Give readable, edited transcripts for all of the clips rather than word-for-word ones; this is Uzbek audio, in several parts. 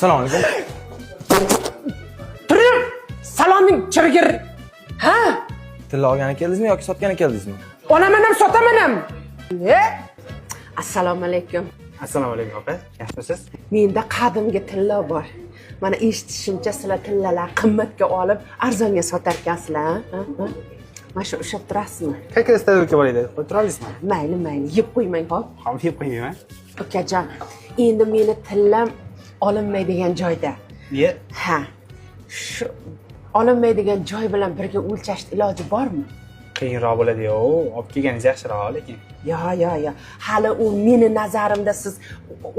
Assalomu alaykum. Turing, saloming chirgir. Ha? Tilla olgani keldingizmi yoki sotgani keldingizmi? Olaman ham sotaman ham. Assalomu alaykum. Assalomu alaykum opa. Yaxshimisiz? Menda qadimgi tilla bor. Mana eshitishimcha sizlar tillalar qimmatga olib, arzonga sotar ekansizlar, ha? Mana shu ushab turasizmi? Qayerga stadionga boraylik? Qo'yib turasizmi? Mayli, yeb qo'ymang, xo'p? Ham yeb qo'ymayman. Ukajon, endi meni tillam olinmaydigan joyda. Ye. Ha. Shu olinmaydigan joy bilan birga o'lchashning iloji bormi? Qiyinroq bo'ladi-yu. Olib kelganingiz yaxshiroq lekin. Yo. Hali u meni nazarimda siz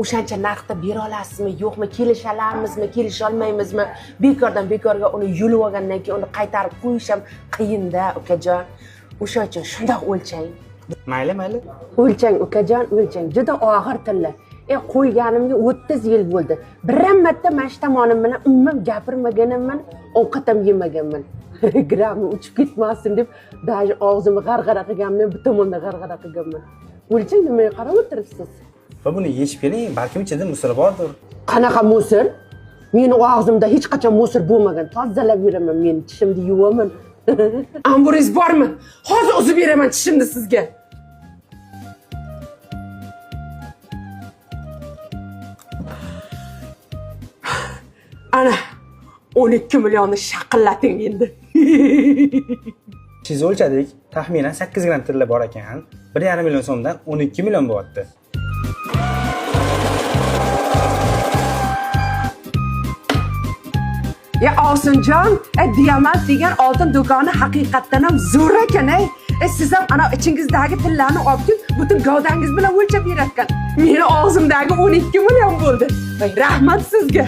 o'shancha narxda bera olasizmi, yo'qmi, kelishalamizmi, kelisha olmaymizmi? Bekorga uni yulib olgandan keyin uni qaytarib qo'yish ham qiyin-da, ukajon. O'sha uchun shundoq o'lchang. Mayli. O'lchang, ukajon, o'lchang. Juda og'ir tilla. Qo'yganimga 30 yil bo'ldi. Biram marta mana shu tomonim bilan umuman gapirmaganimman, ovqat ham yemaganman. Gramni uchib ketmasin deb, даже og'zimni g'arg'ara qilganman, bu tomonda g'arg'ara qilganman. O'lchang, nimaga qarab o'tiribsiz? Va buni yechib keling, balkim ichida musor bordir. Qanaqa musor? Meni og'zimda hech qachon musor bo'lmagan. Tozalab yuraman, men tishimni yuvaman. Amburingiz bormi? Hozir uzib beraman tishimni sizga. Ana 12 millionni shaqillating endi. Siz o'lchadik, taxminan 8 gram tilla bor ekan. 1,5 million so'mdan 12 million bo'lyapti. Ya Ovsinjon, diamant degan oltin do'koni haqiqatdan ham zo'r ekan-ey. Siz ham ana ichingizdagi tillarni olib, butun gavdangiz bilan o'lchab berayotgan. Meni og'zimdagi 12 million bo'ldi. Rahmat sizga.